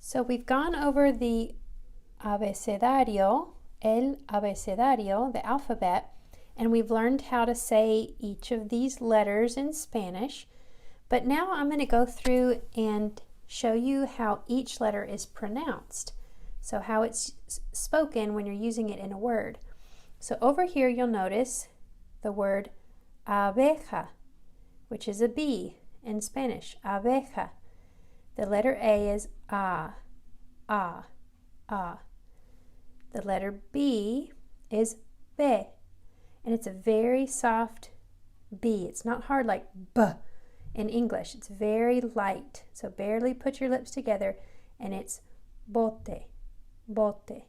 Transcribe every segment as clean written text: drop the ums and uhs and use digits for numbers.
So we've gone over the abecedario, el abecedario, the alphabet, and we've learned how to say each of these letters in Spanish. But now I'm going to go through and show you how each letter is pronounced. So how it's spoken when you're using it in a word. So over here you'll notice the word abeja, which is a bee in Spanish, abeja. The letter A is A, A, A. The letter B is B, and it's a very soft B. It's not hard like B in English. It's very light. So barely put your lips together, and it's bote, bote.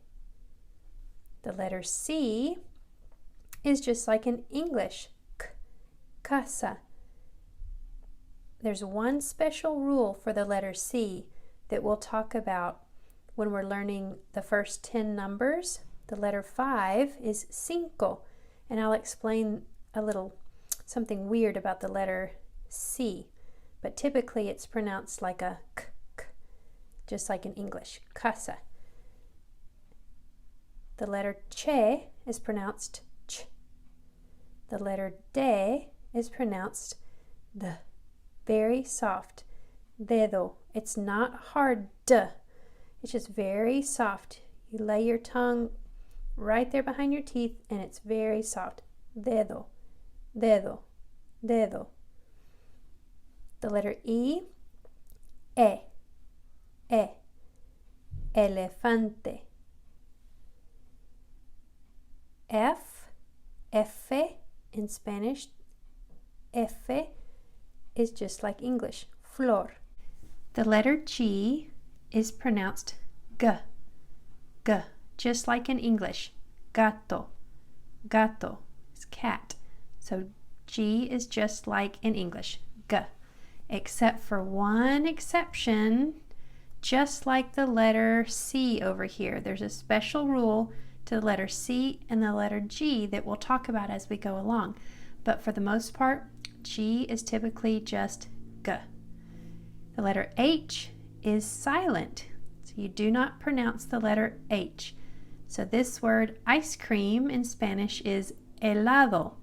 The letter C is just like in English, K, casa. There's one special rule for the letter C that we'll talk about when we're learning the first 10 numbers. The letter 5 is cinco, and I'll explain a little something weird about the letter C, but typically it's pronounced like a k, k, just like in English, casa. The letter che is pronounced ch. The letter D is pronounced d. Very soft, dedo. It's not hard d. It's just very soft. You lay your tongue right there behind your teeth and it's very soft. Dedo, dedo, dedo. The letter E, e, elefante. F, in Spanish, F is just like English, flor. The letter G is pronounced G, G, just like in English, gato, gato is cat. So G is just like in English, G, except for one exception, just like the letter C over here. There's a special rule to the letter C and the letter G that we'll talk about as we go along. But for the most part, G is typically just G. The letter H is silent, so you do not pronounce the letter H. So this word ice cream in Spanish is helado,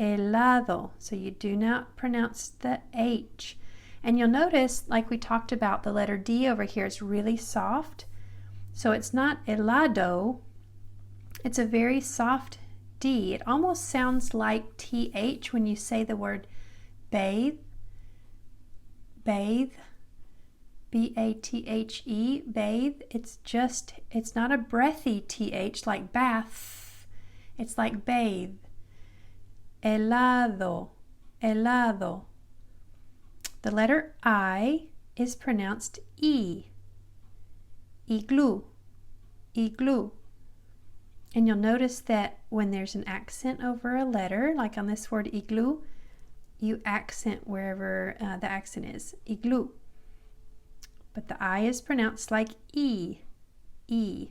helado. So you do not pronounce the H. And you'll notice, like we talked about, the letter D over here is really soft. So it's not helado, it's a very soft D. It almost sounds like TH when you say the word bathe, bathe, B-A-T-H-E, bathe. It's not a breathy TH like bath. It's like bathe. Helado, helado. The letter I is pronounced E, igloo, igloo. And you'll notice that when there's an accent over a letter, like on this word igloo, you accent wherever the accent is, igloo. But the I is pronounced like E, E.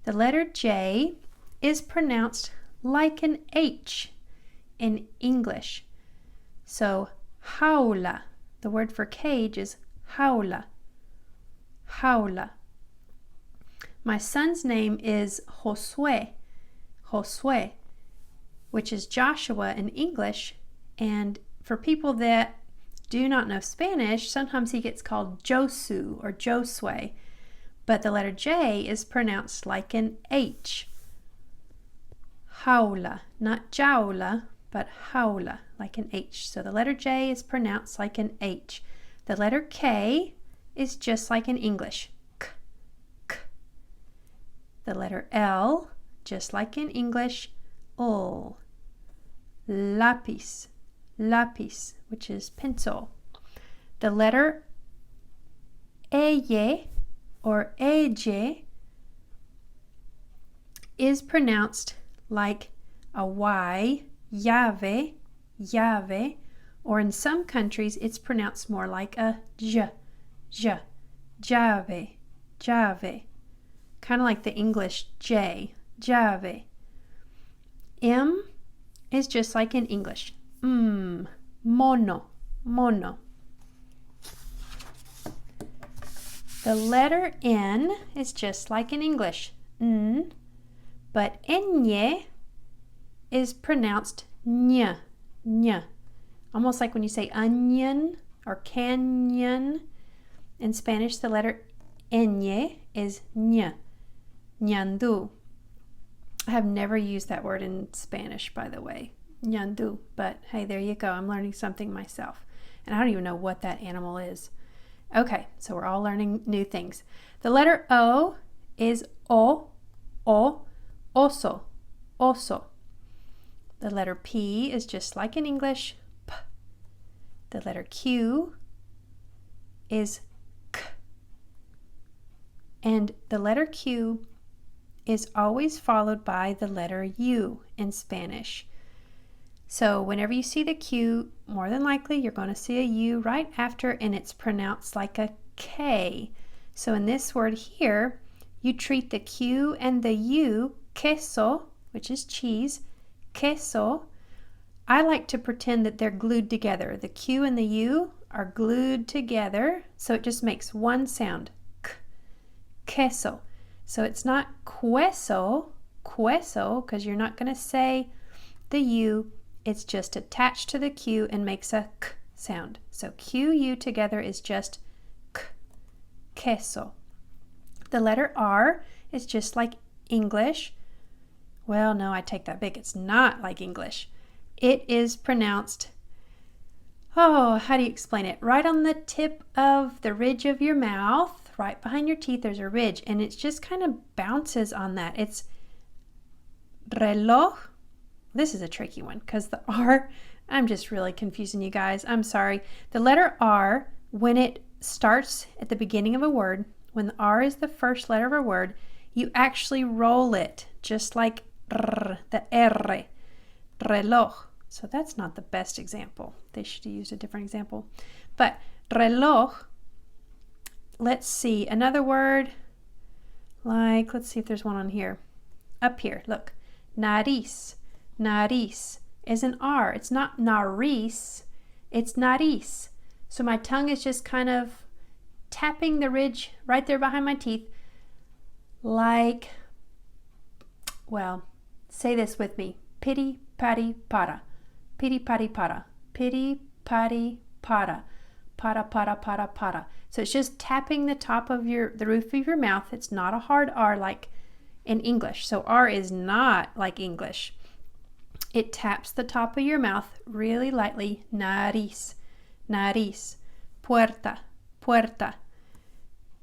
The letter J is pronounced like an H in English. So jaula, the word for cage is jaula, jaula. My son's name is Josué, Josué, which is Joshua in English, and for people that do not know Spanish, sometimes he gets called Josu or Josue, but the letter J is pronounced like an H. Jaula, not jaula, but jaula, like an H. So the letter J is pronounced like an H. The letter K is just like in English, K, K. The letter L, just like in English, ul. Lapis, lapis, which is pencil. The letter eye or eye is pronounced like a Y, llave, llave, or in some countries it's pronounced more like a j, j, llave, llave, kind of like the English J, llave. M is just like in English, mono, mono. The letter N is just like in English, N, but Enye is pronounced Ny, Ny. Almost like when you say onion or canyon. In Spanish, the letter Enye is Ny, Ñandú. I have never used that word in Spanish, by the way, Ñandú, but hey, there you go. I'm learning something myself. And I don't even know what that animal is. Okay, so we're all learning new things. The letter O is O, oso, oso. The letter P is just like in English, P. The letter Q is K. And the letter Q is always followed by the letter U in Spanish. So whenever you see the Q, more than likely you're going to see a U right after, and it's pronounced like a K. So in this word here, you treat the Q and the U, queso, which is cheese, queso. I like to pretend that they're glued together. The Q and the U are glued together, so it just makes one sound, k, queso. So it's not queso, because you're not going to say the U. It's just attached to the Q and makes a k sound. So Q-U together is just k, queso. The letter R is just like English. Well, no, I take that back. It's not like English. It is pronounced, how do you explain it? Right on the tip of the ridge of your mouth, right behind your teeth, there's a ridge, and it just kind of bounces on that. It's reloj. This is a tricky one because the R, I'm just really confusing you guys. I'm sorry. The letter R, when it starts at the beginning of a word, when the R is the first letter of a word, you actually roll it just like R, the R, reloj. So that's not the best example. They should use a different example. But reloj, let's see, another word like, let's see if there's one on here. Up here, look, nariz. Nariz is an R. It's not nariz, it's nariz. So my tongue is just kind of tapping the ridge right there behind my teeth like, well, say this with me. Pity, patty, para. Pity, patty, para. Pity, patty, para. Para, para, para, para. So it's just tapping the top of the roof of your mouth. It's not a hard R like in English. So R is not like English. It taps the top of your mouth really lightly. Nariz, nariz. Puerta, puerta.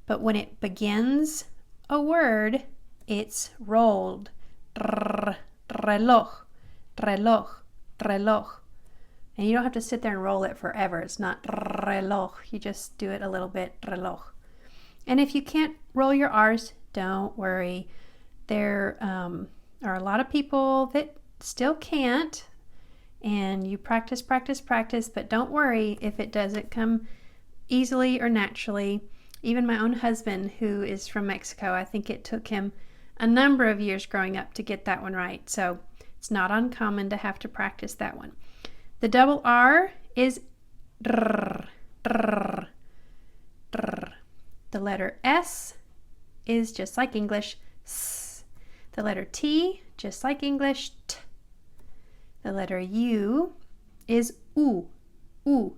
But when it begins a word, it's rolled. Reloj, reloj, reloj. And you don't have to sit there and roll it forever. It's not reloj. You just do it a little bit, reloj. And if you can't roll your R's, don't worry. There are a lot of people that still can't, and you practice, but don't worry if it doesn't come easily or naturally. Even my own husband, who is from Mexico, I think it took him a number of years growing up to get that one right. So it's not uncommon to have to practice that one. The double R is drr, drr, drr. The letter S is just like English, S. The letter T, just like English, T. The letter U is U, U,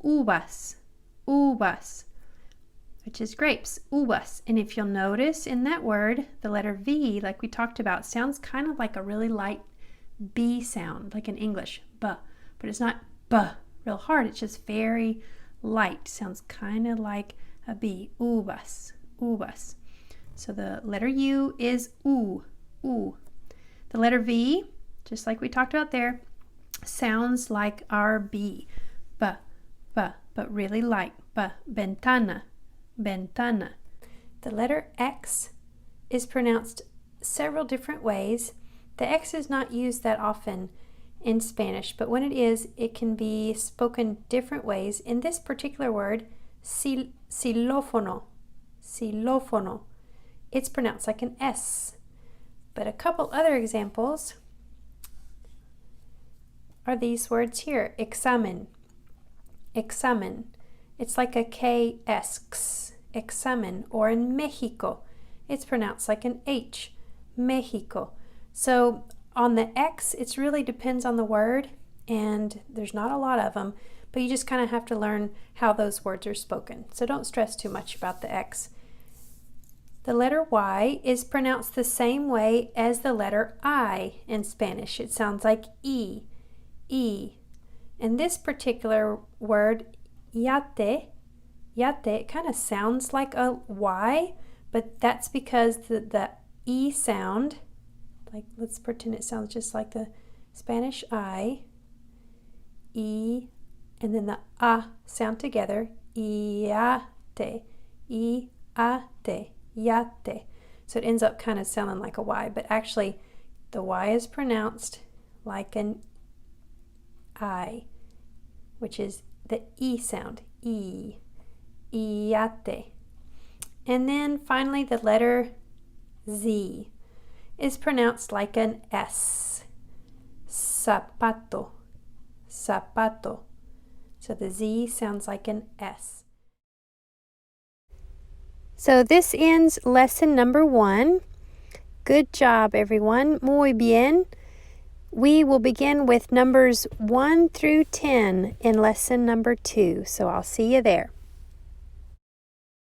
uvas, uvas, which is grapes, uvas. And if you'll notice in that word, the letter V, like we talked about, sounds kind of like a really light B sound, like in English, but it's not B real hard. It's just very light. Sounds kind of like a B, uvas, uvas. So the letter U is U, U. The letter V, just like we talked about there, sounds like our B, but really light, ventana, ventana. The letter X is pronounced several different ways. The X is not used that often in Spanish, but when it is, it can be spoken different ways. In this particular word, xilófono, xilófono, it's pronounced like an S. But a couple other examples are these words here, examen, examen. It's like a K-S, examen, or in Mexico, it's pronounced like an H, Mexico. So on the X, it really depends on the word, and there's not a lot of them, but you just kind of have to learn how those words are spoken. So don't stress too much about the X. The letter Y is pronounced the same way as the letter I in Spanish. It sounds like E, E. And this particular word, yate, it kind of sounds like a Y, but that's because the E sound, like let's pretend it sounds just like the Spanish I, E, and then the A sound together, iate, iate, yate. So it ends up kind of sounding like a Y, but actually the Y is pronounced like an I, which is the E sound, E, iate. And then finally the letter Z is pronounced like an S, zapato, zapato. So the Z sounds like an S. So this ends lesson number 1. Good job, everyone. Muy bien. We will begin with numbers 1 through 10 in lesson number 2. So I'll see you there.